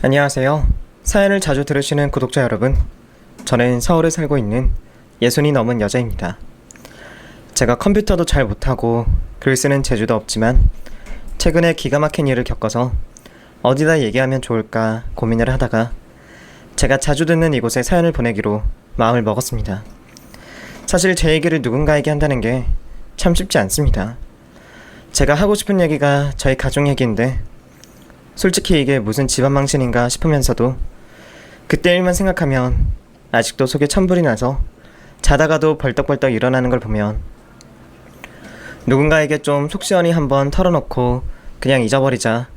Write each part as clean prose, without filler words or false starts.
안녕하세요. 사연을 자주 들으시는 구독자 여러분, 저는 서울에 살고 있는 60이 넘은 여자입니다. 제가 컴퓨터도 잘 못하고 글 쓰는 재주도 없지만 최근에 기가 막힌 일을 겪어서 어디다 얘기하면 좋을까 고민을 하다가 제가 자주 듣는 이곳에 사연을 보내기로 마음을 먹었습니다. 사실 제 얘기를 누군가에게 한다는 게 참 쉽지 않습니다. 제가 하고 싶은 얘기가 저희 가족 얘기인데 솔직히 이게 무슨 집안 망신인가 싶으면서도 그때 일만 생각하면 아직도 속에 천불이 나서 자다가도 벌떡벌떡 일어나는 걸 보면 누군가에게 좀 속 시원히 한번 털어놓고 그냥 잊어버리자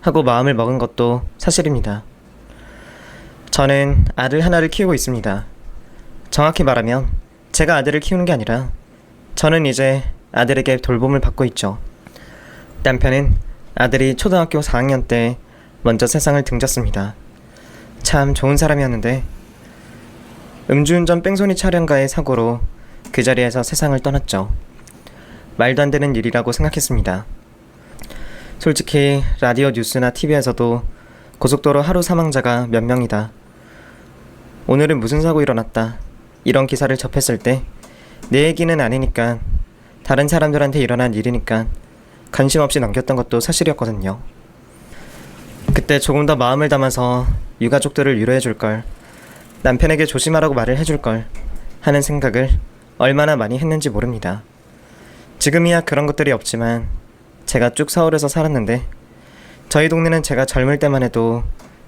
하고 마음을 먹은 것도 사실입니다. 저는 아들 하나를 키우고 있습니다. 정확히 말하면 제가 아들을 키우는 게 아니라 저는 이제 아들에게 돌봄을 받고 있죠. 남편은 아들이 초등학교 4학년 때 먼저 세상을 등졌습니다. 참 좋은 사람이었는데 음주운전 뺑소니 차량과의 사고로 그 자리에서 세상을 떠났죠. 말도 안 되는 일이라고 생각했습니다. 솔직히 라디오 뉴스나 TV에서도 고속도로 하루 사망자가 몇 명이다, 오늘은 무슨 사고 일어났다, 이런 기사를 접했을 때 내 얘기는 아니니까, 다른 사람들한테 일어난 일이니까 관심 없이 넘겼던 것도 사실이었거든요. 그때 조금 더 마음을 담아서 유가족들을 위로해줄걸, 남편에게 조심하라고 말을 해줄걸 하는 생각을 얼마나 많이 했는지 모릅니다. 지금이야 그런 것들이 없지만 제가 쭉 서울에서 살았는데 저희 동네는 제가 젊을 때만 해도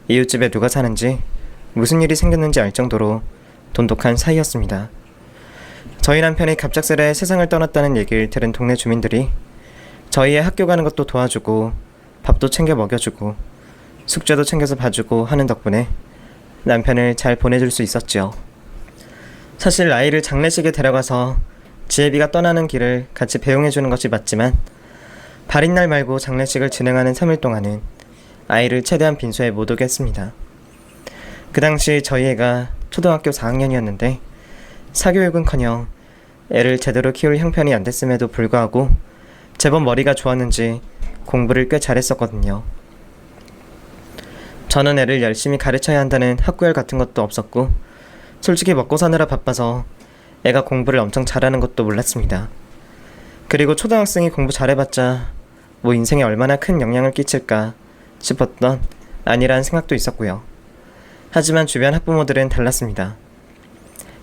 이웃집에 누가 사는지 무슨 일이 생겼는지 알 정도로 돈독한 사이였습니다. 저희 남편이 갑작스레 세상을 떠났다는 얘기를 들은 동네 주민들이 저희의 학교 가는 것도 도와주고 밥도 챙겨 먹여주고 숙제도 챙겨서 봐주고 하는 덕분에 남편을 잘 보내줄 수 있었죠. 사실 아이를 장례식에 데려가서 지혜비가 떠나는 길을 같이 배웅해주는 것이 맞지만 발인 날 말고 장례식을 진행하는 3일 동안은 아이를 최대한 빈소에 못 오게 했습니다. 그 당시 저희 애가 초등학교 4학년이었는데 사교육은커녕 애를 제대로 키울 형편이 안 됐음에도 불구하고 제법 머리가 좋았는지 공부를 꽤 잘했었거든요. 저는 애를 열심히 가르쳐야 한다는 학구열 같은 것도 없었고 솔직히 먹고 사느라 바빠서 애가 공부를 엄청 잘하는 것도 몰랐습니다. 그리고 초등학생이 공부 잘해봤자 뭐 인생에 얼마나 큰 영향을 끼칠까 싶었던 아니라는 생각도 있었고요. 하지만 주변 학부모들은 달랐습니다.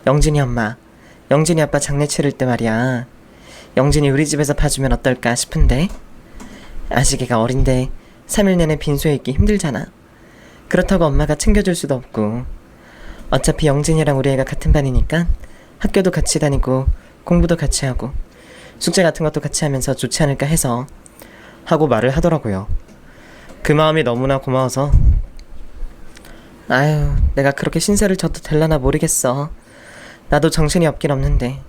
영진이 엄마, 영진이 아빠 장례 치를 때 말이야, 영진이 우리 집에서 봐주면 어떨까 싶은데, 아직 애가 어린데 3일 내내 빈소에 있기 힘들잖아. 그렇다고 엄마가 챙겨줄 수도 없고, 어차피 영진이랑 우리 애가 같은 반이니까 학교도 같이 다니고 공부도 같이 하고 숙제 같은 것도 같이 하면서 좋지 않을까 해서 하고 말을 하더라고요. 그 마음이 너무나 고마워서 아유, 내가 그렇게 신세를 져도 될라나 모르겠어. 나도 정신이 없긴 없는데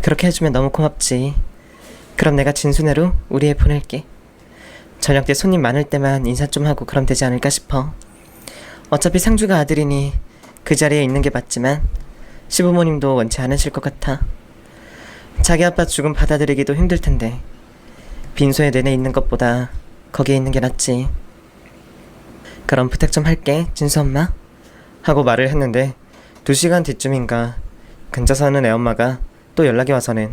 그렇게 해주면 너무 고맙지. 그럼 내가 진순애로 우리 애 보낼게. 저녁 때 손님 많을 때만 인사 좀 하고 그럼 되지 않을까 싶어. 어차피 상주가 아들이니 그 자리에 있는 게 맞지만 시부모님도 원치 않으실 것 같아. 자기 아빠 죽음 받아들이기도 힘들 텐데 빈소에 내내 있는 것보다 거기에 있는 게 낫지. 그럼 부탁 좀 할게, 진수 엄마 하고 말을 했는데 2시간 뒤쯤인가 근처 사는 애엄마가 또 연락이 와서는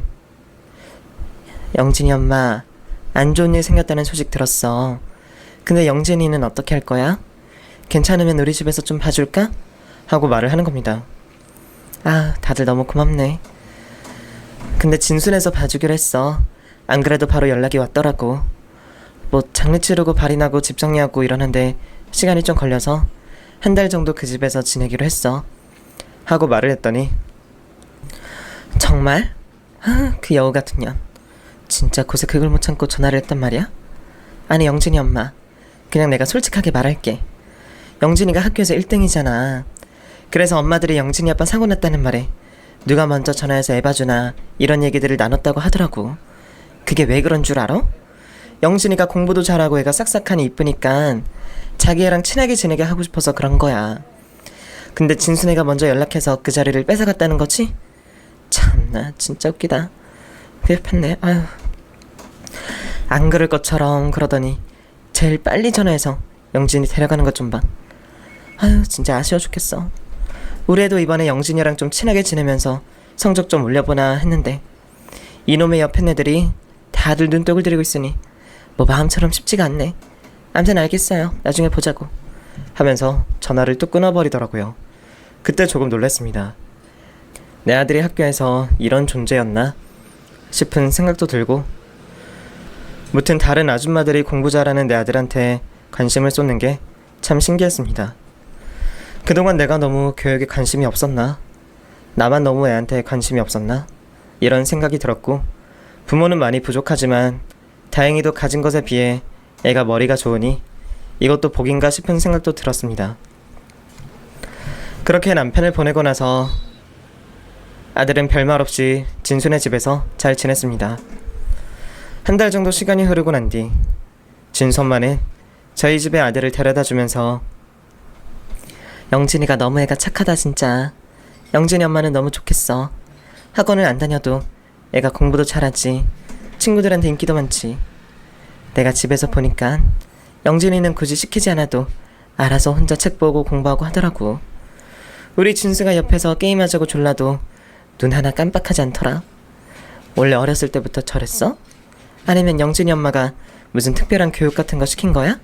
영진이 엄마, 안 좋은 일 생겼다는 소식 들었어. 근데 영진이는 어떻게 할 거야? 괜찮으면 우리 집에서 좀 봐줄까? 하고 말을 하는 겁니다. 다들 너무 고맙네. 근데 진순에서 봐주기로 했어. 안 그래도 바로 연락이 왔더라고. 뭐 장례 치르고 발인하고 집 정리하고 이러는데 시간이 좀 걸려서 한 달 정도 그 집에서 지내기로 했어. 하고 말을 했더니 정말? 그 여우 같은 년. 진짜 고세 그걸 못 참고 전화를 했단 말이야? 아니 영진이 엄마, 그냥 내가 솔직하게 말할게. 영진이가 학교에서 1등이잖아. 그래서 엄마들이 영진이 아빠 사고 났다는 말에 누가 먼저 전화해서 애 봐주나 이런 얘기들을 나눴다고 하더라고. 그게 왜 그런 줄 알아? 영진이가 공부도 잘하고 애가 싹싹하니 이쁘니까 자기 애랑 친하게 지내게 하고 싶어서 그런 거야. 근데 진순애가 먼저 연락해서 그 자리를 뺏어갔다는 거지? 참나 진짜 웃기다. 대답했네. 아유, 안 그럴 것처럼 그러더니 제일 빨리 전화해서 영진이 데려가는 것 좀 봐. 아유, 진짜 아쉬워 죽겠어. 우리 애도 이번에 영진이랑 좀 친하게 지내면서 성적 좀 올려보나 했는데 이놈의 옆에 애들이 다들 눈독을 들이고 있으니 뭐 마음처럼 쉽지가 않네. 암튼 알겠어요. 나중에 보자고 하면서 전화를 뚝 끊어버리더라고요. 그때 조금 놀랐습니다. 내 아들이 학교에서 이런 존재였나 싶은 생각도 들고, 무튼 다른 아줌마들이 공부 잘하는 내 아들한테 관심을 쏟는 게 참 신기했습니다. 그동안 내가 너무 교육에 관심이 없었나? 나만 너무 애한테 관심이 없었나? 이런 생각이 들었고, 부모는 많이 부족하지만 다행히도 가진 것에 비해 애가 머리가 좋으니 이것도 복인가 싶은 생각도 들었습니다. 그렇게 남편을 보내고 나서 아들은 별말 없이 진순의 집에서 잘 지냈습니다. 한 달 정도 시간이 흐르고 난 뒤 진수 엄마는 저희 집에 아들을 데려다 주면서 영진이가 너무 애가 착하다 진짜. 영진이 엄마는 너무 좋겠어. 학원을 안 다녀도 애가 공부도 잘하지. 친구들한테 인기도 많지. 내가 집에서 보니까 영진이는 굳이 시키지 않아도 알아서 혼자 책 보고 공부하고 하더라고. 우리 진수가 옆에서 게임하자고 졸라도 눈 하나 깜빡하지 않더라. 원래 어렸을 때부터 저랬어? 아니면 영진이 엄마가 무슨 특별한 교육 같은 거 시킨 거야?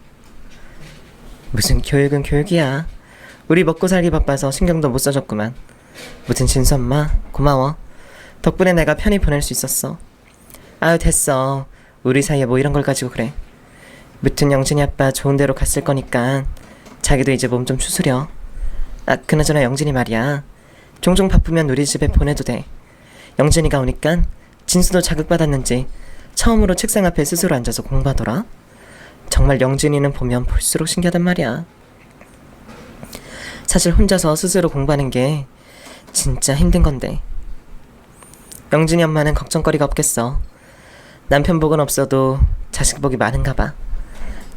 무슨 교육은 교육이야. 우리 먹고 살기 바빠서 신경도 못 써줬구만. 무튼 진수 엄마 고마워. 덕분에 내가 편히 보낼 수 있었어. 아유 됐어. 우리 사이에 뭐 이런 걸 가지고 그래. 무튼 영진이 아빠 좋은 데로 갔을 거니까 자기도 이제 몸 좀 추스려. 아 그나저나 영진이 말이야. 종종 바쁘면 우리 집에 보내도 돼. 영진이가 오니까 진수도 자극받았는지 처음으로 책상 앞에 스스로 앉아서 공부하더라. 정말 영진이는 보면 볼수록 신기하단 말이야. 사실 혼자서 스스로 공부하는 게 진짜 힘든 건데. 영진이 엄마는 걱정거리가 없겠어. 남편 복은 없어도 자식 복이 많은가 봐.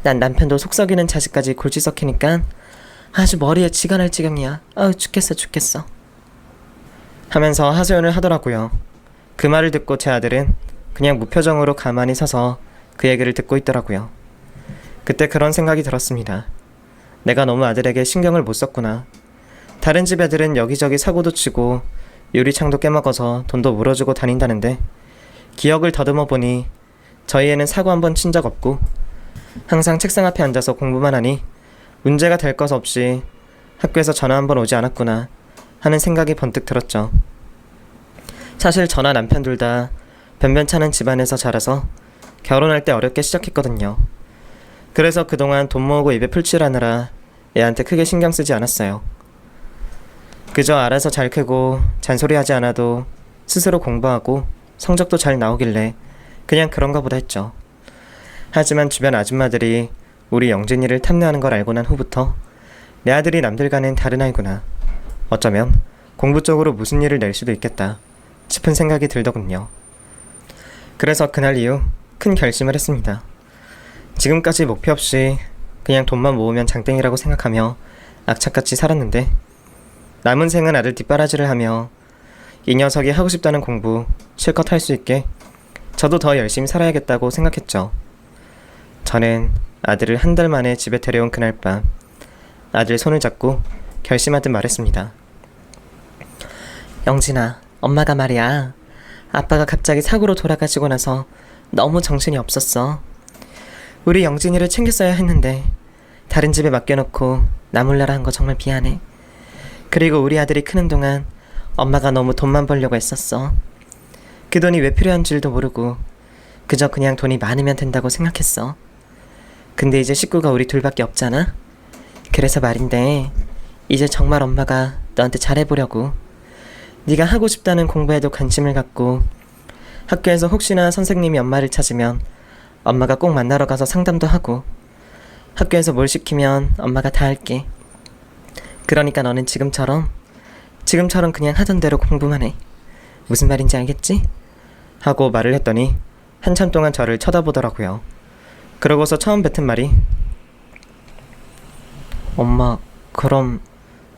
난 남편도 속 썩이는 자식까지 골치 썩히니까 아주 머리에 쥐가 날 지경이야. 아우 죽겠어 하면서 하소연을 하더라고요. 그 말을 듣고 제 아들은 그냥 무표정으로 가만히 서서 그 얘기를 듣고 있더라고요. 그때 그런 생각이 들었습니다. 내가 너무 아들에게 신경을 못 썼구나. 다른 집 애들은 여기저기 사고도 치고 유리창도 깨먹어서 돈도 물어주고 다닌다는데 기억을 더듬어 보니 저희 애는 사고 한 번 친 적 없고 항상 책상 앞에 앉아서 공부만 하니 문제가 될 것 없이 학교에서 전화 한 번 오지 않았구나 하는 생각이 번뜩 들었죠. 사실 저나 남편 둘 다 변변찮은 집안에서 자라서 결혼할 때 어렵게 시작했거든요. 그래서 그동안 돈 모으고 입에 풀칠하느라 애한테 크게 신경 쓰지 않았어요. 그저 알아서 잘 크고 잔소리하지 않아도 스스로 공부하고 성적도 잘 나오길래 그냥 그런가 보다 했죠. 하지만 주변 아줌마들이 우리 영진이를 탐내하는 걸 알고 난 후부터 내 아들이 남들과는 다른 아이구나. 어쩌면 공부 쪽으로 무슨 일을 낼 수도 있겠다 싶은 생각이 들더군요. 그래서 그날 이후 큰 결심을 했습니다. 지금까지 목표 없이 그냥 돈만 모으면 장땡이라고 생각하며 악착같이 살았는데 남은 생은 아들 뒷바라지를 하며 이 녀석이 하고 싶다는 공부 실컷 할 수 있게 저도 더 열심히 살아야겠다고 생각했죠. 저는 아들을 한 달 만에 집에 데려온 그날 밤 아들 손을 잡고 결심한 듯 말했습니다. 영진아, 엄마가 말이야. 아빠가 갑자기 사고로 돌아가시고 나서 너무 정신이 없었어. 우리 영진이를 챙겼어야 했는데 다른 집에 맡겨놓고 나 몰라라 한 거 정말 미안해. 그리고 우리 아들이 크는 동안 엄마가 너무 돈만 벌려고 했었어. 그 돈이 왜 필요한 줄도 모르고 그저 그냥 돈이 많으면 된다고 생각했어. 근데 이제 식구가 우리 둘밖에 없잖아. 그래서 말인데 이제 정말 엄마가 너한테 잘해보려고. 네가 하고 싶다는 공부에도 관심을 갖고 학교에서 혹시나 선생님이 엄마를 찾으면 엄마가 꼭 만나러 가서 상담도 하고 학교에서 뭘 시키면 엄마가 다 할게. 그러니까 너는 지금처럼 그냥 하던 대로 공부만 해. 무슨 말인지 알겠지? 하고 말을 했더니 한참 동안 저를 쳐다보더라고요. 그러고서 처음 뱉은 말이 엄마, 그럼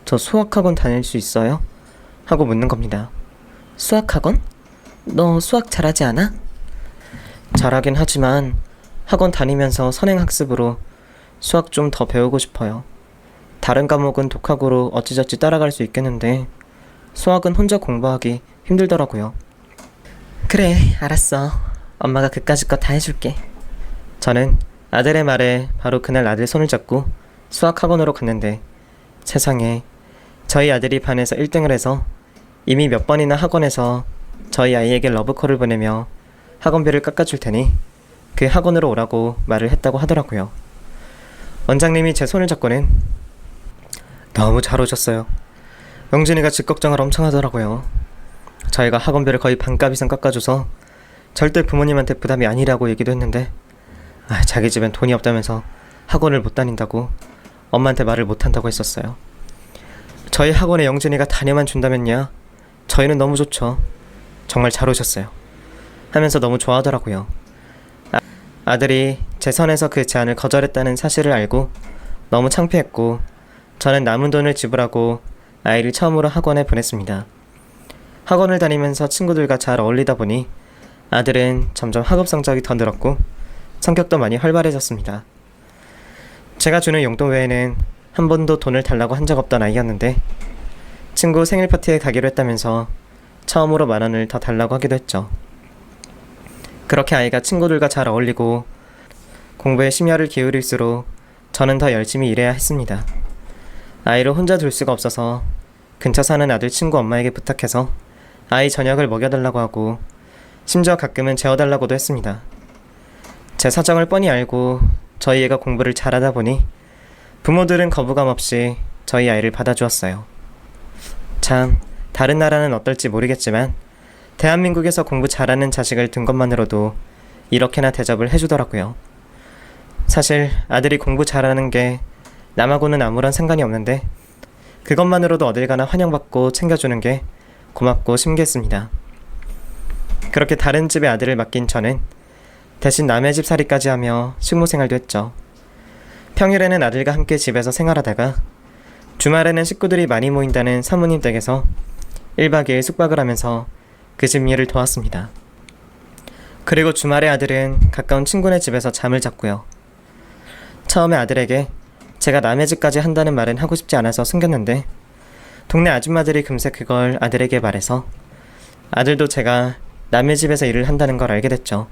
저 수학학원 다닐 수 있어요? 하고 묻는 겁니다. 수학학원? 너 수학 잘하지 않아? 잘하긴 하지만 학원 다니면서 선행학습으로 수학 좀 더 배우고 싶어요. 다른 과목은 독학으로 어찌저찌 따라갈 수 있겠는데 수학은 혼자 공부하기 힘들더라고요. 그래, 알았어. 엄마가 그까짓 거 다 해줄게. 저는 아들의 말에 바로 그날 아들 손을 잡고 수학학원으로 갔는데 세상에, 저희 아들이 반에서 1등을 해서 이미 몇 번이나 학원에서 저희 아이에게 러브콜을 보내며 학원비를 깎아줄 테니 그 학원으로 오라고 말을 했다고 하더라고요. 원장님이 제 손을 잡고는 너무 잘 오셨어요. 영진이가 집 걱정을 엄청 하더라고요. 저희가 학원비를 거의 반값 이상 깎아줘서 절대 부모님한테 부담이 아니라고 얘기도 했는데 자기 집엔 돈이 없다면서 학원을 못 다닌다고 엄마한테 말을 못한다고 했었어요. 저희 학원에 영진이가 다녀만 준다면야 저희는 너무 좋죠. 정말 잘 오셨어요. 하면서 너무 좋아하더라고요. 아들이 제 선에서 그 제안을 거절했다는 사실을 알고 너무 창피했고 저는 남은 돈을 지불하고 아이를 처음으로 학원에 보냈습니다. 학원을 다니면서 친구들과 잘 어울리다 보니 아들은 점점 학업 성적이 더 늘었고 성격도 많이 활발해졌습니다. 제가 주는 용돈 외에는 한 번도 돈을 달라고 한 적 없던 아이였는데 친구 생일 파티에 가기로 했다면서 처음으로 10,000원을 더 달라고 하기도 했죠. 그렇게 아이가 친구들과 잘 어울리고 공부에 심혈을 기울일수록 저는 더 열심히 일해야 했습니다. 아이를 혼자 둘 수가 없어서 근처 사는 아들 친구 엄마에게 부탁해서 아이 저녁을 먹여달라고 하고 심지어 가끔은 재워달라고도 했습니다. 제 사정을 뻔히 알고 저희 애가 공부를 잘하다 보니 부모들은 거부감 없이 저희 아이를 받아주었어요. 참, 다른 나라는 어떨지 모르겠지만 대한민국에서 공부 잘하는 자식을 둔 것만으로도 이렇게나 대접을 해주더라고요. 사실 아들이 공부 잘하는 게 남하고는 아무런 상관이 없는데 그것만으로도 어딜 가나 환영받고 챙겨주는 게 고맙고 신기했습니다. 그렇게 다른 집의 아들을 맡긴 저는 대신 남의 집 살이까지 하며 식모생활도 했죠. 평일에는 아들과 함께 집에서 생활하다가 주말에는 식구들이 많이 모인다는 사모님 댁에서 1박 2일 숙박을 하면서 그 집 일을 도왔습니다. 그리고 주말에 아들은 가까운 친구네 집에서 잠을 잤고요. 처음에 아들에게 제가 남의 집까지 한다는 말은 하고 싶지 않아서 숨겼는데 동네 아줌마들이 금세 그걸 아들에게 말해서 아들도 제가 남의 집에서 일을 한다는 걸 알게 됐죠.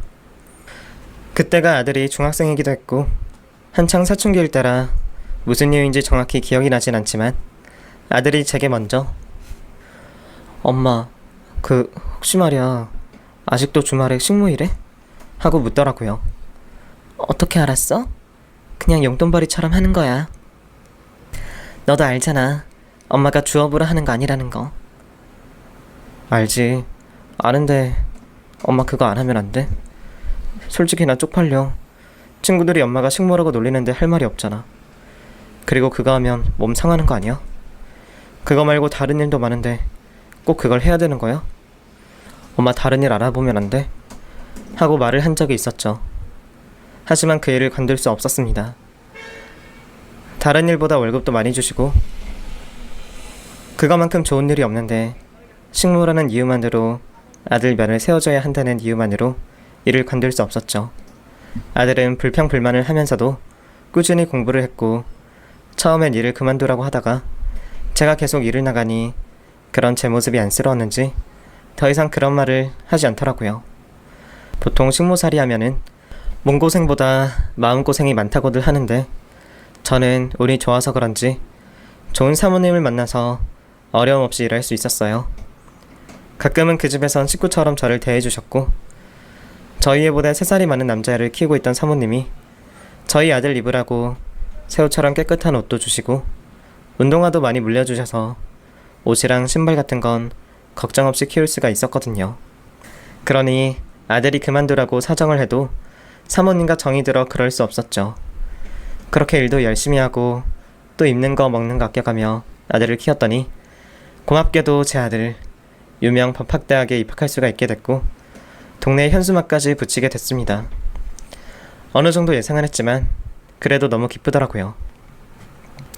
그때가 아들이 중학생이기도 했고 한창 사춘기일 때라 무슨 이유인지 정확히 기억이 나진 않지만 아들이 제게 먼저 엄마, 혹시 말이야 아직도 주말에 식모일해? 하고 묻더라고요. 어떻게 알았어? 그냥 용돈벌이처럼 하는 거야. 너도 알잖아. 엄마가 주업으로 하는 거 아니라는 거. 알지. 아는데 엄마 그거 안 하면 안 돼? 솔직히 나 쪽팔려. 친구들이 엄마가 식모라고 놀리는데 할 말이 없잖아. 그리고 그거 하면 몸 상하는 거 아니야? 그거 말고 다른 일도 많은데 꼭 그걸 해야 되는 거야? 엄마 다른 일 알아보면 안 돼? 하고 말을 한 적이 있었죠. 하지만 그 일을 건들 수 없었습니다. 다른 일보다 월급도 많이 주시고 그거만큼 좋은 일이 없는데 식모라는 이유만으로 아들 면을 세워줘야 한다는 이유만으로 일을 건들 수 없었죠. 아들은 불평불만을 하면서도 꾸준히 공부를 했고 처음엔 일을 그만두라고 하다가 제가 계속 일을 나가니 그런 제 모습이 안쓰러웠는지 더 이상 그런 말을 하지 않더라고요. 보통 식모살이 하면은 몸고생보다 마음고생이 많다고들 하는데 저는 운이 좋아서 그런지 좋은 사모님을 만나서 어려움 없이 일할 수 있었어요. 가끔은 그 집에선 식구처럼 저를 대해주셨고 저희 애보다 3살이 많은 남자애를 키우고 있던 사모님이 저희 아들 입으라고 새우처럼 깨끗한 옷도 주시고 운동화도 많이 물려주셔서 옷이랑 신발 같은 건 걱정 없이 키울 수가 있었거든요. 그러니 아들이 그만두라고 사정을 해도 사모님과 정이 들어 그럴 수 없었죠. 그렇게 일도 열심히 하고 또 입는 거 먹는 거 아껴가며 아들을 키웠더니 고맙게도 제 아들 유명 법학대학에 입학할 수가 있게 됐고 동네 현수막까지 붙이게 됐습니다. 어느 정도 예상은 했지만 그래도 너무 기쁘더라고요.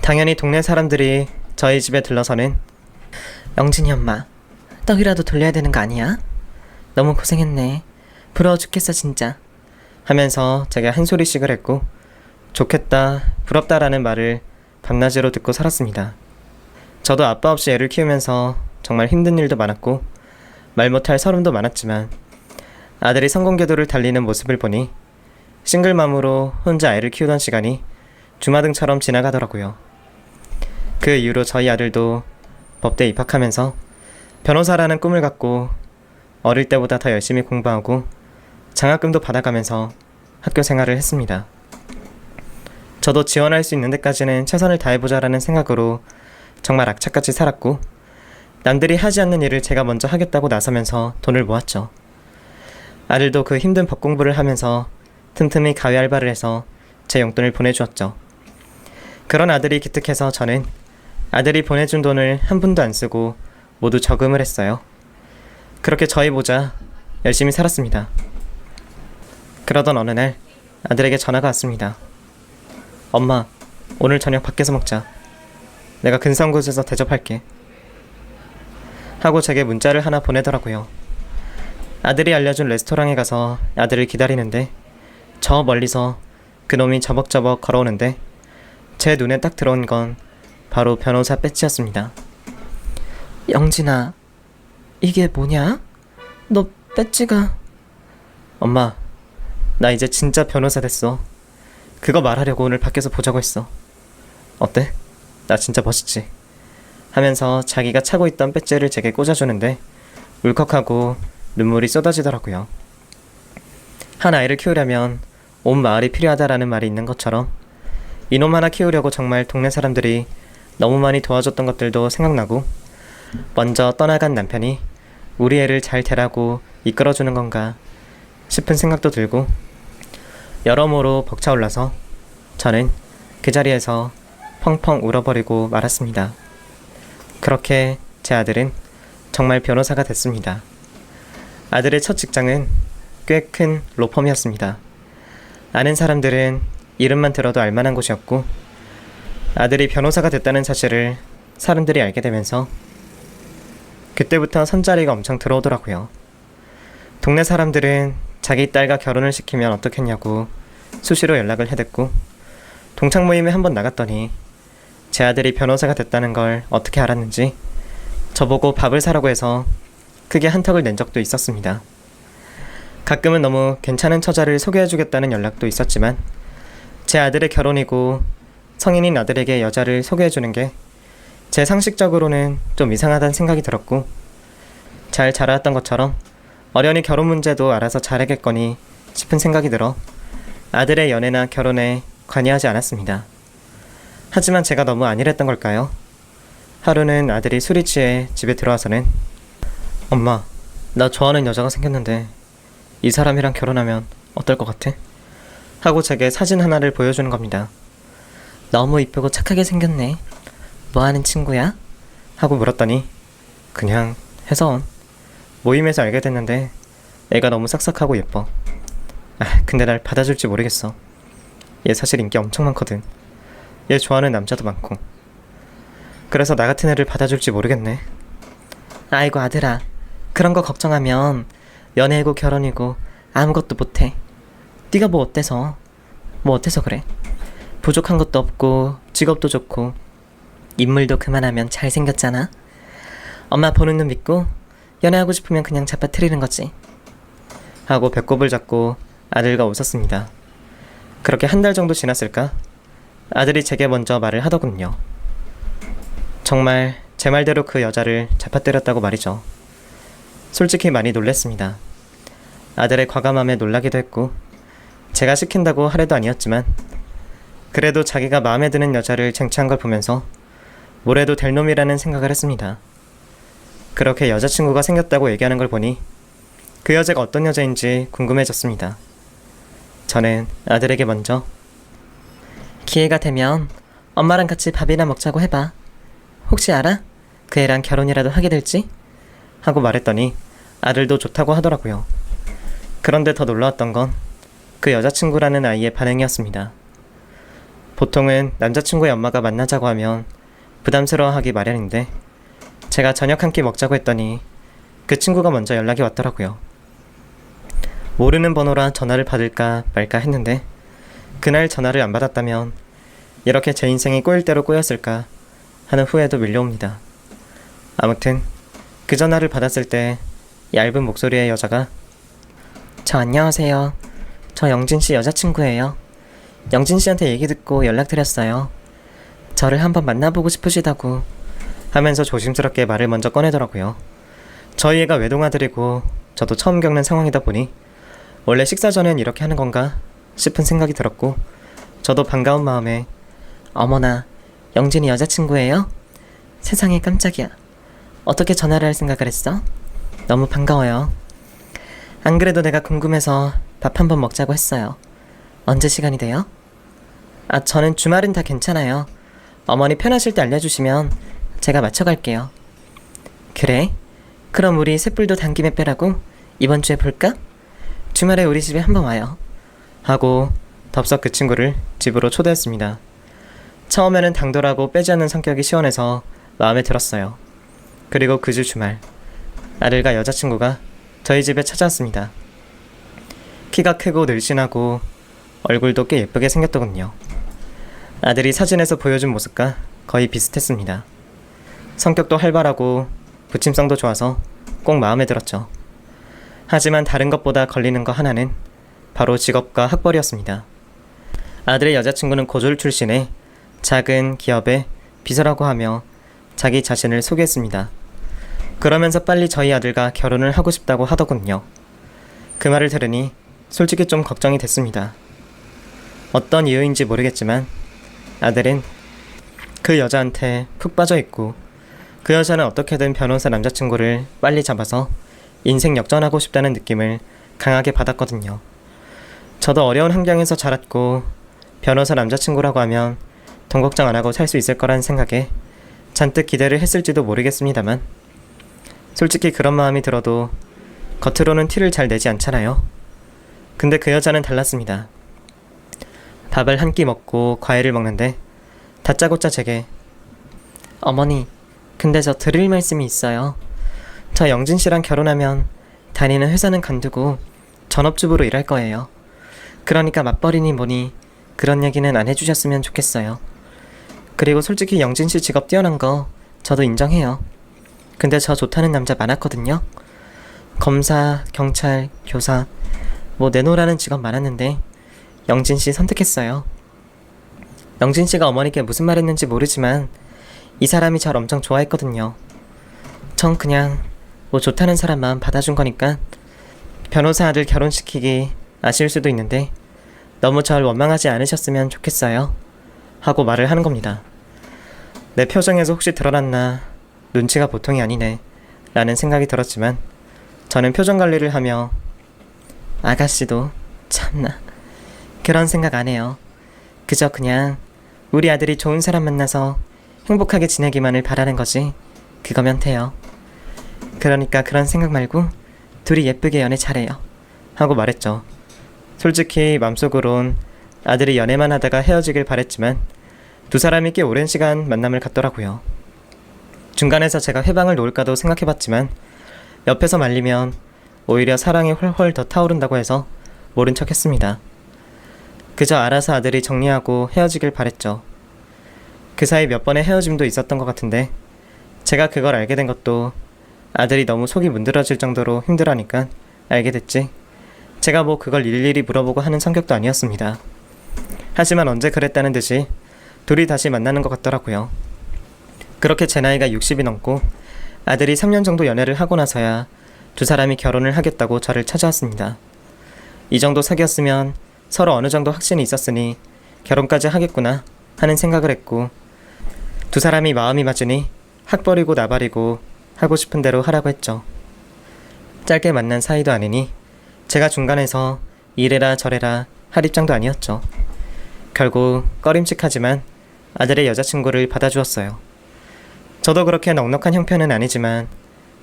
당연히 동네 사람들이 저희 집에 들러서는 영진이 엄마 떡이라도 돌려야 되는 거 아니야? 너무 고생했네. 부러워 죽겠어 진짜. 하면서 제가 한 소리씩을 했고 좋겠다, 부럽다라는 말을 밤낮으로 듣고 살았습니다. 저도 아빠 없이 애를 키우면서 정말 힘든 일도 많았고 말 못할 서름도 많았지만 아들이 성공궤도를 달리는 모습을 보니 싱글맘으로 혼자 애를 키우던 시간이 주마등처럼 지나가더라고요. 그 이후로 저희 아들도 법대에 입학하면서 변호사라는 꿈을 갖고 어릴 때보다 더 열심히 공부하고 장학금도 받아가면서 학교 생활을 했습니다. 저도 지원할 수 있는 데까지는 최선을 다해보자라는 생각으로 정말 악착같이 살았고 남들이 하지 않는 일을 제가 먼저 하겠다고 나서면서 돈을 모았죠. 아들도 그 힘든 법 공부를 하면서 틈틈이 가위 알바를 해서 제 용돈을 보내주었죠. 그런 아들이 기특해서 저는 아들이 보내준 돈을 한 푼도 안 쓰고 모두 저금을 했어요. 그렇게 저희 모자 열심히 살았습니다. 그러던 어느 날 아들에게 전화가 왔습니다. 엄마, 오늘 저녁 밖에서 먹자. 내가 근사한 곳에서 대접할게. 하고 제게 문자를 하나 보내더라고요. 아들이 알려준 레스토랑에 가서 아들을 기다리는데 저 멀리서 그놈이 저벅저벅 걸어오는데 제 눈에 딱 들어온 건 바로 변호사 배지였습니다. 영진아, 이게 뭐냐? 너 배지가... 엄마, 나 이제 진짜 변호사 됐어. 그거 말하려고 오늘 밖에서 보자고 했어. 어때? 나 진짜 멋있지? 하면서 자기가 차고 있던 배지를 제게 꽂아주는데 울컥하고 눈물이 쏟아지더라고요. 한 아이를 키우려면 온 마을이 필요하다라는 말이 있는 것처럼 이놈 하나 키우려고 정말 동네 사람들이 너무 많이 도와줬던 것들도 생각나고 먼저 떠나간 남편이 우리 애를 잘 되라고 이끌어주는 건가 싶은 생각도 들고 여러모로 벅차올라서 저는 그 자리에서 펑펑 울어버리고 말았습니다. 그렇게 제 아들은 정말 변호사가 됐습니다. 아들의 첫 직장은 꽤 큰 로펌이었습니다. 아는 사람들은 이름만 들어도 알만한 곳이었고 아들이 변호사가 됐다는 사실을 사람들이 알게 되면서 그때부터 선자리가 엄청 들어오더라고요. 동네 사람들은 자기 딸과 결혼을 시키면 어떻겠냐고 수시로 연락을 해댔고 동창 모임에 한번 나갔더니 제 아들이 변호사가 됐다는 걸 어떻게 알았는지 저보고 밥을 사라고 해서 크게 한턱을 낸 적도 있었습니다. 가끔은 너무 괜찮은 처자를 소개해주겠다는 연락도 있었지만 제 아들의 결혼이고 성인인 아들에게 여자를 소개해주는 게 제 상식적으로는 좀 이상하다는 생각이 들었고 잘 자라왔던 것처럼 어련히 결혼 문제도 알아서 잘하겠거니 싶은 생각이 들어 아들의 연애나 결혼에 관여하지 않았습니다. 하지만 제가 너무 안일했던 걸까요? 하루는 아들이 술이 취해 집에 들어와서는 엄마, 나 좋아하는 여자가 생겼는데 이 사람이랑 결혼하면 어떨 것 같아? 하고 제게 사진 하나를 보여주는 겁니다. 너무 이쁘고 착하게 생겼네. 뭐하는 친구야? 하고 물었더니 그냥 회사원. 모임에서 알게 됐는데 애가 너무 싹싹하고 예뻐. 근데 날 받아줄지 모르겠어. 얘 사실 인기 엄청 많거든. 얘 좋아하는 남자도 많고. 그래서 나 같은 애를 받아줄지 모르겠네. 아이고 아들아, 그런 거 걱정하면 연애이고 결혼이고 아무것도 못해. 네가 뭐 어때서 그래. 부족한 것도 없고 직업도 좋고 인물도 그만하면 잘생겼잖아. 엄마 보는 눈 믿고 연애하고 싶으면 그냥 잡아뜨리는 거지. 하고 배꼽을 잡고 아들과 웃었습니다. 그렇게 한 달 정도 지났을까? 아들이 제게 먼저 말을 하더군요. 정말 제 말대로 그 여자를 잡아뜨렸다고 말이죠. 솔직히 많이 놀랬습니다. 아들의 과감함에 놀라기도 했고 제가 시킨다고 하려도 아니었지만 그래도 자기가 마음에 드는 여자를 쟁취한 걸 보면서 뭐래도 될 놈이라는 생각을 했습니다. 그렇게 여자친구가 생겼다고 얘기하는 걸 보니 그 여자가 어떤 여자인지 궁금해졌습니다. 저는 아들에게 먼저 기회가 되면 엄마랑 같이 밥이나 먹자고 해봐. 혹시 알아? 그 애랑 결혼이라도 하게 될지? 하고 말했더니 아들도 좋다고 하더라고요. 그런데 더 놀라웠던 건 그 여자친구라는 아이의 반응이었습니다. 보통은 남자친구의 엄마가 만나자고 하면 부담스러워하기 마련인데 제가 저녁 한 끼 먹자고 했더니 그 친구가 먼저 연락이 왔더라고요. 모르는 번호라 전화를 받을까 말까 했는데 그날 전화를 안 받았다면 이렇게 제 인생이 꼬일 대로 꼬였을까 하는 후회도 밀려옵니다. 아무튼 그 전화를 받았을 때 얇은 목소리의 여자가 저 안녕하세요. 저 영진씨 여자친구예요. 영진씨한테 얘기 듣고 연락드렸어요. 저를 한번 만나보고 싶으시다고 하면서 조심스럽게 말을 먼저 꺼내더라고요. 저희 애가 외동아들이고 저도 처음 겪는 상황이다 보니 원래 식사 전엔 이렇게 하는 건가 싶은 생각이 들었고 저도 반가운 마음에 어머나 영진이 여자친구예요? 세상에 깜짝이야. 어떻게 전화를 할 생각을 했어? 너무 반가워요. 안 그래도 내가 궁금해서 밥 한번 먹자고 했어요. 언제 시간이 돼요? 저는 주말은 다 괜찮아요. 어머니 편하실 때 알려주시면 제가 맞춰갈게요. 그래? 그럼 우리 쇳불도 당김에 빼라고 이번 주에 볼까? 주말에 우리 집에 한번 와요. 하고 덥석 그 친구를 집으로 초대했습니다. 처음에는 당돌하고 빼지 않는 성격이 시원해서 마음에 들었어요. 그리고 그 주 주말 아들과 여자친구가 저희 집에 찾아왔습니다. 키가 크고 늘씬하고 얼굴도 꽤 예쁘게 생겼더군요. 아들이 사진에서 보여준 모습과 거의 비슷했습니다. 성격도 활발하고 부침성도 좋아서 꼭 마음에 들었죠. 하지만 다른 것보다 걸리는 거 하나는 바로 직업과 학벌이었습니다. 아들의 여자친구는 고졸 출신의 작은 기업의 비서라고 하며 자기 자신을 소개했습니다. 그러면서 빨리 저희 아들과 결혼을 하고 싶다고 하더군요. 그 말을 들으니 솔직히 좀 걱정이 됐습니다. 어떤 이유인지 모르겠지만 아들은 그 여자한테 푹 빠져있고 그 여자는 어떻게든 변호사 남자친구를 빨리 잡아서 인생 역전하고 싶다는 느낌을 강하게 받았거든요. 저도 어려운 환경에서 자랐고 변호사 남자친구라고 하면 돈 걱정 안 하고 살 수 있을 거라는 생각에 잔뜩 기대를 했을지도 모르겠습니다만 솔직히 그런 마음이 들어도 겉으로는 티를 잘 내지 않잖아요. 근데 그 여자는 달랐습니다. 밥을 한 끼 먹고 과일을 먹는데 다짜고짜 제게 어머니, 근데 저 드릴 말씀이 있어요. 저 영진씨랑 결혼하면 다니는 회사는 간두고 전업주부로 일할 거예요. 그러니까 맞벌이니 뭐니 그런 얘기는 안 해주셨으면 좋겠어요. 그리고 솔직히 영진씨 직업 뛰어난 거 저도 인정해요. 근데 저 좋다는 남자 많았거든요. 검사, 경찰, 교사 뭐 내놓으라는 직업 많았는데 영진씨 선택했어요. 영진씨가 어머니께 무슨 말 했는지 모르지만 이 사람이 절 엄청 좋아했거든요. 전 그냥 뭐 좋다는 사람 마음 받아준 거니까 변호사 아들 결혼시키기 아쉬울 수도 있는데 너무 절 원망하지 않으셨으면 좋겠어요. 하고 말을 하는 겁니다. 내 표정에서 혹시 드러났나 눈치가 보통이 아니네 라는 생각이 들었지만 저는 표정 관리를 하며 아가씨도 참나 그런 생각 안 해요. 그저 그냥 우리 아들이 좋은 사람 만나서 행복하게 지내기만을 바라는 거지 그거면 돼요. 그러니까 그런 생각 말고 둘이 예쁘게 연애 잘해요 하고 말했죠. 솔직히 맘속으론 아들이 연애만 하다가 헤어지길 바랬지만 두 사람이 꽤 오랜 시간 만남을 갖더라고요. 중간에서 제가 회방을 놓을까도 생각해봤지만 옆에서 말리면 오히려 사랑이 훨훨 더 타오른다고 해서 모른 척 했습니다. 그저 알아서 아들이 정리하고 헤어지길 바랬죠. 그 사이 몇 번의 헤어짐도 있었던 것 같은데 제가 그걸 알게 된 것도 아들이 너무 속이 문드러질 정도로 힘들어하니까 알게 됐지 제가 뭐 그걸 일일이 물어보고 하는 성격도 아니었습니다. 하지만 언제 그랬다는 듯이 둘이 다시 만나는 것 같더라고요. 그렇게 제 나이가 60이 넘고 아들이 3년 정도 연애를 하고 나서야 두 사람이 결혼을 하겠다고 저를 찾아왔습니다. 이 정도 사귀었으면 서로 어느 정도 확신이 있었으니 결혼까지 하겠구나 하는 생각을 했고 두 사람이 마음이 맞으니 학벌이고 나발이고 하고 싶은 대로 하라고 했죠. 짧게 만난 사이도 아니니 제가 중간에서 이래라 저래라 할 입장도 아니었죠. 결국 꺼림칙하지만 아들의 여자친구를 받아주었어요. 저도 그렇게 넉넉한 형편은 아니지만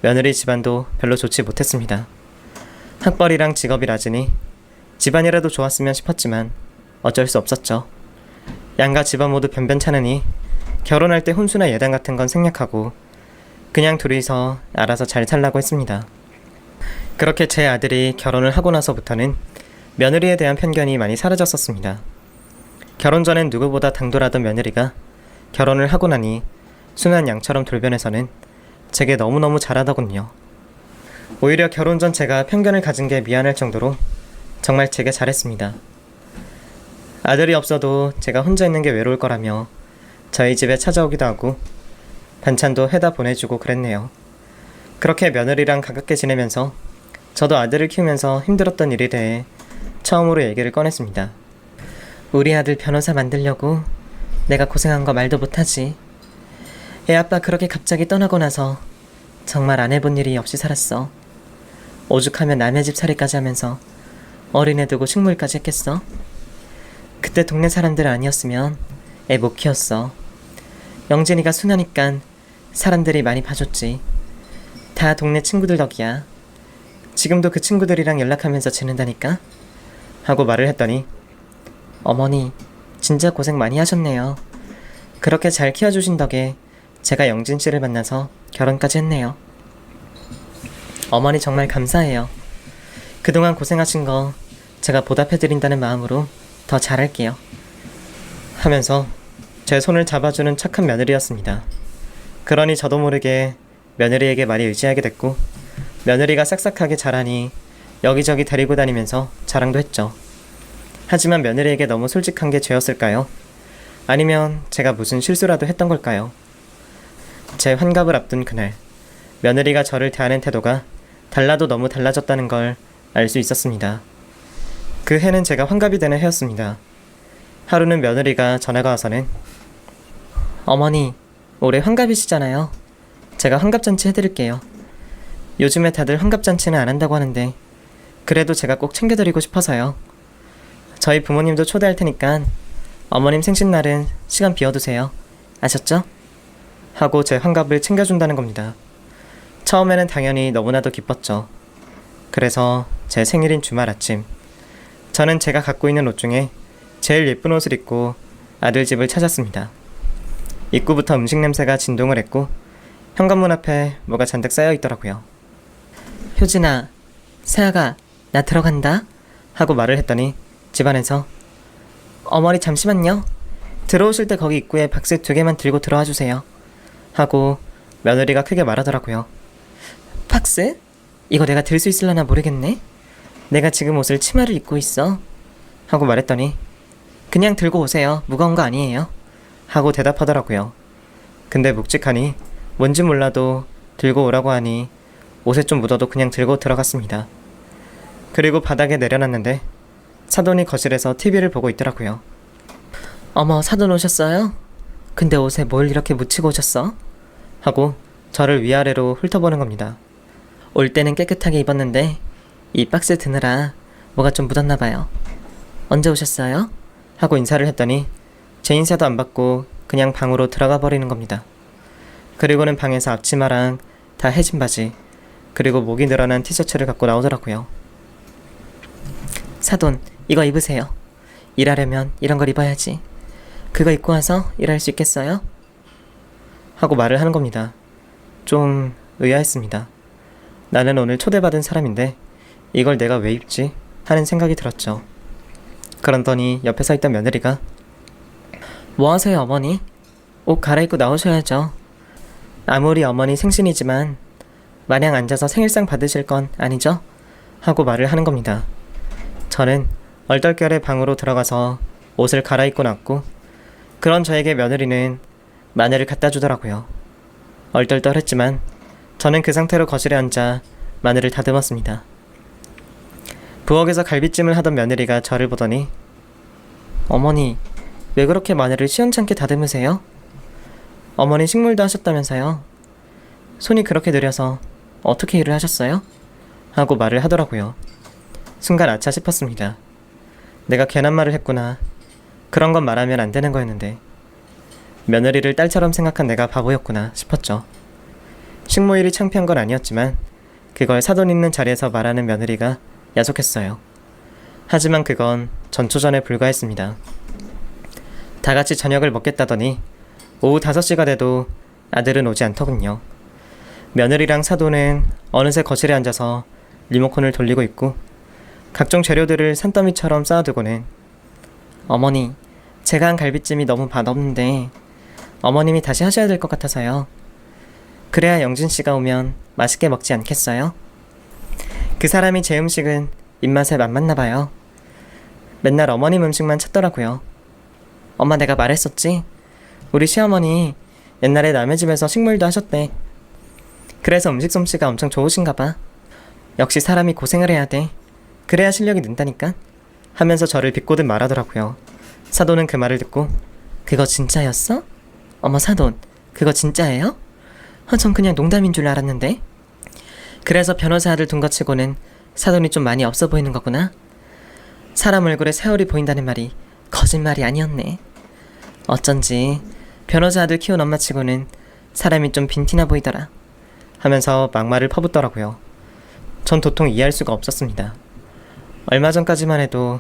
며느리 집안도 별로 좋지 못했습니다. 학벌이랑 직업이 낮으니 집안이라도 좋았으면 싶었지만 어쩔 수 없었죠. 양가 집안 모두 변변찮으니 결혼할 때 혼수나 예단 같은 건 생략하고 그냥 둘이서 알아서 잘 살라고 했습니다. 그렇게 제 아들이 결혼을 하고 나서부터는 며느리에 대한 편견이 많이 사라졌었습니다. 결혼 전엔 누구보다 당돌하던 며느리가 결혼을 하고 나니 순한 양처럼 돌변해서는 제게 너무너무 잘하더군요. 오히려 결혼 전 제가 편견을 가진 게 미안할 정도로 정말 제게 잘했습니다. 아들이 없어도 제가 혼자 있는 게 외로울 거라며 저희 집에 찾아오기도 하고 반찬도 해다 보내주고 그랬네요. 그렇게 며느리랑 가깝게 지내면서 저도 아들을 키우면서 힘들었던 일에 대해 처음으로 얘기를 꺼냈습니다. 우리 아들 변호사 만들려고 내가 고생한 거 말도 못하지. 애 아빠 그렇게 갑자기 떠나고 나서 정말 안 해본 일이 없이 살았어. 오죽하면 남의 집 살이까지 하면서 어린애 두고 식모일까지 했겠어? 그때 동네 사람들 아니었으면 애 못 키웠어. 영진이가 순하니깐 사람들이 많이 봐줬지. 다 동네 친구들 덕이야. 지금도 그 친구들이랑 연락하면서 지낸다니까? 하고 말을 했더니 어머니 진짜 고생 많이 하셨네요. 그렇게 잘 키워주신 덕에 제가 영진 씨를 만나서 결혼까지 했네요. 어머니 정말 감사해요. 그동안 고생하신 거 제가 보답해드린다는 마음으로 더 잘할게요. 하면서 제 손을 잡아주는 착한 며느리였습니다. 그러니 저도 모르게 며느리에게 많이 의지하게 됐고 며느리가 싹싹하게 자라니 여기저기 데리고 다니면서 자랑도 했죠. 하지만 며느리에게 너무 솔직한 게 죄였을까요? 아니면 제가 무슨 실수라도 했던 걸까요? 제 환갑을 앞둔 그날 며느리가 저를 대하는 태도가 달라도 너무 달라졌다는 걸 알 수 있었습니다. 그 해는 제가 환갑이 되는 해였습니다. 하루는 며느리가 전화가 와서는 어머니 올해 환갑이시잖아요. 제가 환갑잔치 해드릴게요. 요즘에 다들 환갑잔치는 안 한다고 하는데 그래도 제가 꼭 챙겨드리고 싶어서요. 저희 부모님도 초대할 테니까 어머님 생신날은 시간 비워두세요. 아셨죠? 하고 제 환갑을 챙겨준다는 겁니다. 처음에는 당연히 너무나도 기뻤죠. 그래서 제 생일인 주말 아침 저는 제가 갖고 있는 옷 중에 제일 예쁜 옷을 입고 아들 집을 찾았습니다. 입구부터 음식 냄새가 진동을 했고 현관문 앞에 뭐가 잔뜩 쌓여 있더라고요. 효진아, 세아가 나 들어간다 하고 말을 했더니 집안에서 어머니 잠시만요. 들어오실 때 거기 입구에 박스 2개만 들고 들어와 주세요. 하고 며느리가 크게 말하더라고요. 박스? 이거 내가 들 수 있을려나 모르겠네. 내가 지금 옷을 치마를 입고 있어. 하고 말했더니 그냥 들고 오세요. 무거운 거 아니에요. 하고 대답하더라고요. 근데 묵직하니 뭔지 몰라도 들고 오라고 하니 옷에 좀 묻어도 그냥 들고 들어갔습니다. 그리고 바닥에 내려놨는데 사돈이 거실에서 TV를 보고 있더라고요. 어머, 사돈 오셨어요? 근데 옷에 뭘 이렇게 묻히고 오셨어? 하고 저를 위아래로 훑어보는 겁니다. 올 때는 깨끗하게 입었는데 이 박스 드느라 뭐가 좀 묻었나봐요. 언제 오셨어요? 하고 인사를 했더니 제 인사도 안 받고 그냥 방으로 들어가 버리는 겁니다. 그리고는 방에서 앞치마랑 다 해진 바지 그리고 목이 늘어난 티셔츠를 갖고 나오더라고요. 사돈, 이거 입으세요. 일하려면 이런 걸 입어야지. 그거 입고 와서 일할 수 있겠어요? 하고 말을 하는 겁니다. 좀 의아했습니다. 나는 오늘 초대받은 사람인데 이걸 내가 왜 입지? 하는 생각이 들었죠. 그러더니 옆에 서 있던 며느리가 뭐 하세요 어머니? 옷 갈아입고 나오셔야죠. 아무리 어머니 생신이지만 마냥 앉아서 생일상 받으실 건 아니죠? 하고 말을 하는 겁니다. 저는 얼떨결에 방으로 들어가서 옷을 갈아입고 났고 그런 저에게 며느리는 마늘을 갖다 주더라고요. 얼떨떨했지만 저는 그 상태로 거실에 앉아 마늘을 다듬었습니다. 부엌에서 갈비찜을 하던 며느리가 저를 보더니 어머니 왜 그렇게 마늘을 시원찮게 다듬으세요? 어머니 식물도 하셨다면서요. 손이 그렇게 느려서 어떻게 일을 하셨어요? 하고 말을 하더라고요. 순간 아차 싶었습니다. 내가 괜한 말을 했구나. 그런 건 말하면 안 되는 거였는데 며느리를 딸처럼 생각한 내가 바보였구나 싶었죠. 식모일이 창피한 건 아니었지만 그걸 사돈 있는 자리에서 말하는 며느리가 야속했어요. 하지만 그건 전초전에 불과했습니다. 다같이 저녁을 먹겠다더니 오후 5시가 돼도 아들은 오지 않더군요. 며느리랑 사돈은 어느새 거실에 앉아서 리모컨을 돌리고 있고 각종 재료들을 산더미처럼 쌓아두고는 어머니 제가 한 갈비찜이 너무 맛없는데 어머님이 다시 하셔야 될 것 같아서요. 그래야 영진 씨가 오면 맛있게 먹지 않겠어요? 그 사람이 제 음식은 입맛에 안 맞나 봐요. 맨날 어머님 음식만 찾더라고요. 엄마 내가 말했었지? 우리 시어머니 옛날에 남의 집에서 식물도 하셨대. 그래서 음식 솜씨가 엄청 좋으신가 봐. 역시 사람이 고생을 해야 돼. 그래야 실력이 는다니까? 하면서 저를 비꼬듯 말하더라고요. 사돈은 그 말을 듣고 그거 진짜였어? 어머 사돈, 그거 진짜예요? 전 그냥 농담인 줄 알았는데. 그래서 변호사 아들 둔 것 치고는 사돈이 좀 많이 없어 보이는 거구나. 사람 얼굴에 세월이 보인다는 말이 거짓말이 아니었네. 어쩐지 변호사 아들 키운 엄마 치고는 사람이 좀 빈티나 보이더라. 하면서 막말을 퍼붓더라고요. 전 도통 이해할 수가 없었습니다. 얼마 전까지만 해도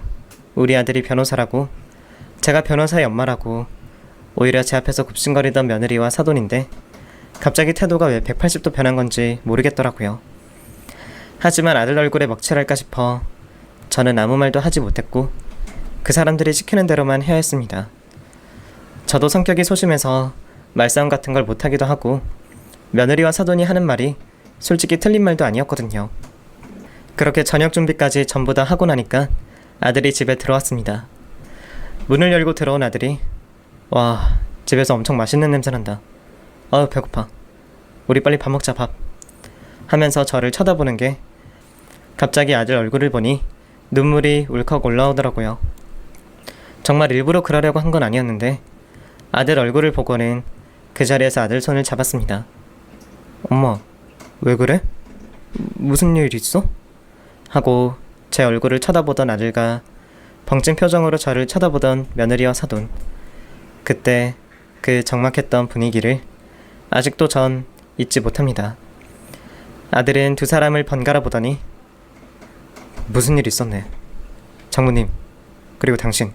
우리 아들이 변호사라고, 제가 변호사의 엄마라고, 오히려 제 앞에서 굽신거리던 며느리와 사돈인데 갑자기 태도가 왜 180도 변한 건지 모르겠더라고요. 하지만 아들 얼굴에 먹칠할까 싶어 저는 아무 말도 하지 못했고 그 사람들이 시키는 대로만 해야 했습니다. 저도 성격이 소심해서 말싸움 같은 걸 못하기도 하고 며느리와 사돈이 하는 말이 솔직히 틀린 말도 아니었거든요. 그렇게 저녁 준비까지 전부 다 하고 나니까 아들이 집에 들어왔습니다. 문을 열고 들어온 아들이 와, 집에서 엄청 맛있는 냄새 난다. 배고파. 우리 빨리 밥 먹자 밥. 하면서 저를 쳐다보는 게 갑자기 아들 얼굴을 보니 눈물이 울컥 올라오더라고요. 정말 일부러 그러려고 한 건 아니었는데 아들 얼굴을 보고는 그 자리에서 아들 손을 잡았습니다. 엄마, 왜 그래? 무슨 일 있어? 하고 제 얼굴을 쳐다보던 아들과 벙찐 표정으로 저를 쳐다보던 며느리와 사돈. 그때 그 적막했던 분위기를 아직도 전 잊지 못합니다. 아들은 두 사람을 번갈아 보더니 무슨 일 있었네. 장모님, 그리고 당신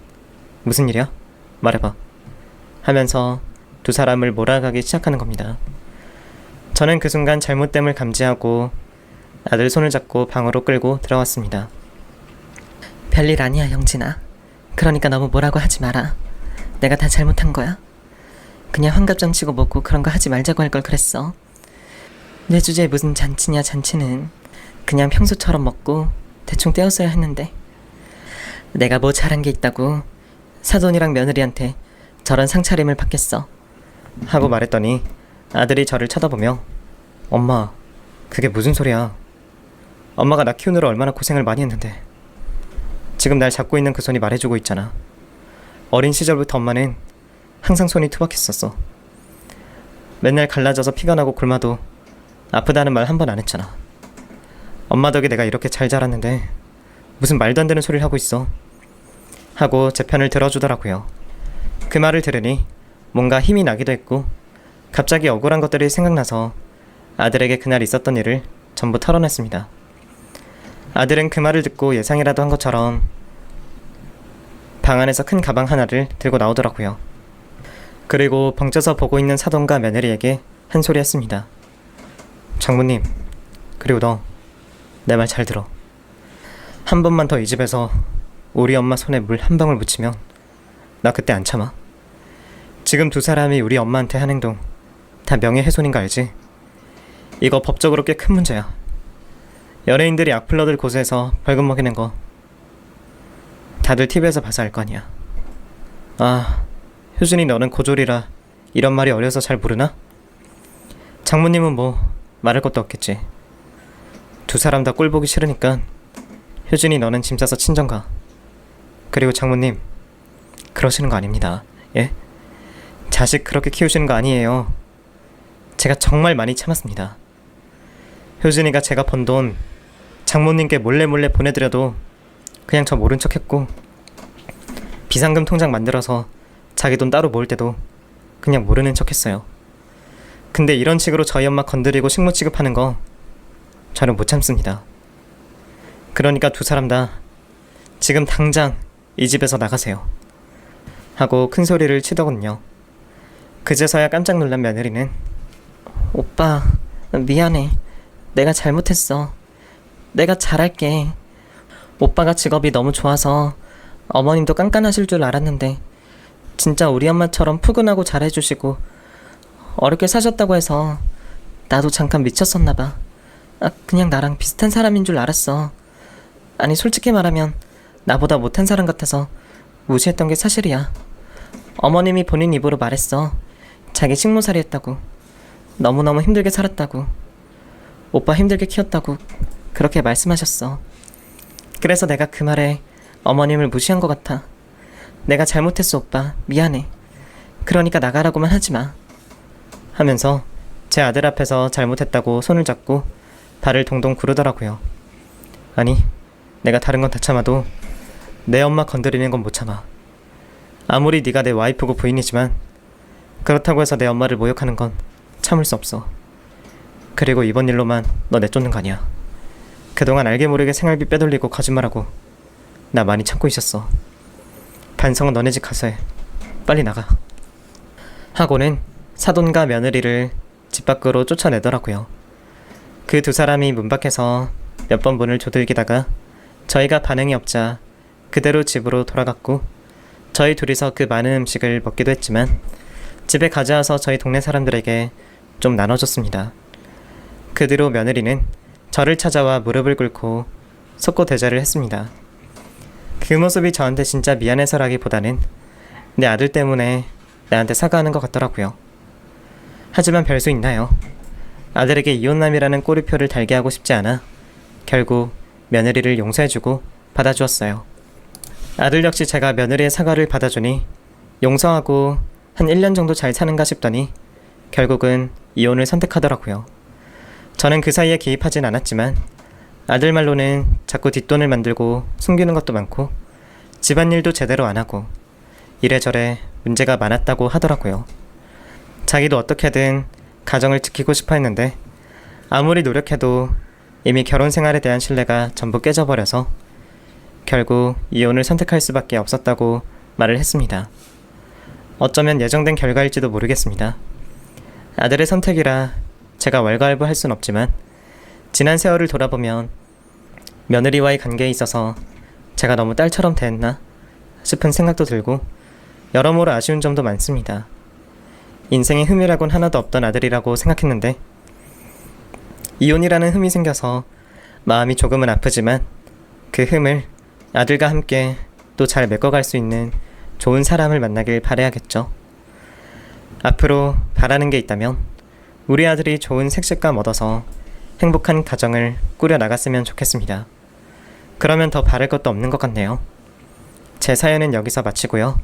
무슨 일이야? 말해봐. 하면서 두 사람을 몰아가기 시작하는 겁니다. 저는 그 순간 잘못됨을 감지하고 아들 손을 잡고 방으로 끌고 들어왔습니다. 별일 아니야 영진아. 그러니까 너무 뭐라고 하지 마라. 내가 다 잘못한 거야. 그냥 환갑잔치고 뭐고 그런 거 하지 말자고 할 걸 그랬어. 내 주제에 무슨 잔치냐 잔치는. 그냥 평소처럼 먹고 대충 때웠어야 했는데. 내가 뭐 잘한 게 있다고 사돈이랑 며느리한테 저런 상차림을 받겠어. 하고 말했더니 아들이 저를 쳐다보며 엄마, 그게 무슨 소리야. 엄마가 나 키우느라 얼마나 고생을 많이 했는데 지금 날 잡고 있는 그 손이 말해주고 있잖아. 어린 시절부터 엄마는 항상 손이 투박했었어. 맨날 갈라져서 피가 나고 굶어도 아프다는 말 한 번 안 했잖아. 엄마 덕에 내가 이렇게 잘 자랐는데 무슨 말도 안 되는 소리를 하고 있어. 하고 제 편을 들어주더라고요. 그 말을 들으니 뭔가 힘이 나기도 했고 갑자기 억울한 것들이 생각나서 아들에게 그날 있었던 일을 전부 털어냈습니다. 아들은 그 말을 듣고 예상이라도 한 것처럼 방 안에서 큰 가방 하나를 들고 나오더라고요. 그리고 벙쪄서 보고 있는 사돈과 며느리에게 한 소리 했습니다. 장모님, 그리고 너 내 말 잘 들어. 한 번만 더 이 집에서 우리 엄마 손에 물 한 방울 묻히면 나 그때 안 참아. 지금 두 사람이 우리 엄마한테 한 행동 다 명예훼손인 거 알지? 이거 법적으로 꽤 큰 문제야. 연예인들이 악플러들 고소해서 벌금 먹이는 거 다들 TV에서 봐서 알 거 아니야. 아, 효준이 너는 고졸이라 이런 말이 어려서 잘 모르나? 장모님은 뭐 말할 것도 없겠지. 두 사람 다 꼴 보기 싫으니까 효준이 너는 짐 싸서 친정 가. 그리고 장모님, 그러시는 거 아닙니다. 예? 자식 그렇게 키우시는 거 아니에요. 제가 정말 많이 참았습니다. 효준이가 제가 번 돈 장모님께 몰래 보내드려도 그냥 저 모른 척 했고 비상금 통장 만들어서 자기 돈 따로 모을 때도 그냥 모르는 척 했어요. 근데 이런 식으로 저희 엄마 건드리고 식모 취급하는 거 저는 못 참습니다. 그러니까 두 사람 다 지금 당장 이 집에서 나가세요. 하고 큰 소리를 치더군요. 그제서야 깜짝 놀란 며느리는 오빠, 미안해. 내가 잘못했어. 내가 잘할게. 오빠가 직업이 너무 좋아서 어머님도 깐깐하실 줄 알았는데 진짜 우리 엄마처럼 푸근하고 잘해주시고 어렵게 사셨다고 해서 나도 잠깐 미쳤었나 봐. 그냥 나랑 비슷한 사람인 줄 알았어. 아니 솔직히 말하면 나보다 못한 사람 같아서 무시했던 게 사실이야. 어머님이 본인 입으로 말했어. 자기 식모살이 했다고. 너무너무 힘들게 살았다고. 오빠 힘들게 키웠다고 그렇게 말씀하셨어. 그래서 내가 그 말에 어머님을 무시한 것 같아. 내가 잘못했어 오빠. 미안해. 그러니까 나가라고만 하지 마. 하면서 제 아들 앞에서 잘못했다고 손을 잡고 발을 동동 구르더라고요. 아니, 내가 다른 건 다 참아도 내 엄마 건드리는 건 못 참아. 아무리 네가 내 와이프고 부인이지만 그렇다고 해서 내 엄마를 모욕하는 건 참을 수 없어. 그리고 이번 일로만 너 내쫓는 거 아니야. 그동안 알게 모르게 생활비 빼돌리고 거짓말하고 나 많이 참고 있었어. 반성은 너네 집 가서 해. 빨리 나가. 하고는 사돈과 며느리를 집 밖으로 쫓아내더라고요. 그 두 사람이 문 밖에서 몇 번 문을 조들기다가 저희가 반응이 없자 그대로 집으로 돌아갔고, 저희 둘이서 그 많은 음식을 먹기도 했지만 집에 가져와서 저희 동네 사람들에게 좀 나눠줬습니다. 그 뒤로 며느리는 저를 찾아와 무릎을 꿇고 속고대자를 했습니다. 그 모습이 저한테 진짜 미안해서라기보다는 내 아들 때문에 나한테 사과하는 것 같더라고요. 하지만 별 수 있나요? 아들에게 이혼남이라는 꼬리표를 달게 하고 싶지 않아 결국 며느리를 용서해주고 받아주었어요. 아들 역시 제가 며느리의 사과를 받아주니 용서하고 한 1년 정도 잘 사는가 싶더니 결국은 이혼을 선택하더라고요. 저는 그 사이에 개입하진 않았지만 아들 말로는 자꾸 뒷돈을 만들고 숨기는 것도 많고 집안일도 제대로 안 하고 이래저래 문제가 많았다고 하더라고요. 자기도 어떻게든 가정을 지키고 싶어 했는데 아무리 노력해도 이미 결혼 생활에 대한 신뢰가 전부 깨져버려서 결국 이혼을 선택할 수밖에 없었다고 말을 했습니다. 어쩌면 예정된 결과일지도 모르겠습니다. 아들의 선택이라 제가 왈가왈부할 순 없지만 지난 세월을 돌아보면 며느리와의 관계에 있어서 제가 너무 딸처럼 대했나 싶은 생각도 들고 여러모로 아쉬운 점도 많습니다. 인생에 흠이라곤 하나도 없던 아들이라고 생각했는데 이혼이라는 흠이 생겨서 마음이 조금은 아프지만 그 흠을 아들과 함께 또 잘 메꿔갈 수 있는 좋은 사람을 만나길 바라야겠죠. 앞으로 바라는 게 있다면 우리 아들이 좋은 색식감 얻어서 행복한 가정을 꾸려 나갔으면 좋겠습니다. 그러면 더 바랄 것도 없는 것 같네요. 제 사연은 여기서 마치고요.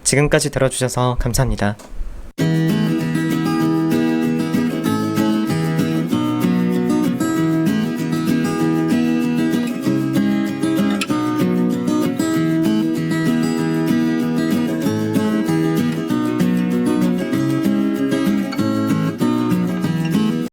지금까지 들어주셔서 감사합니다.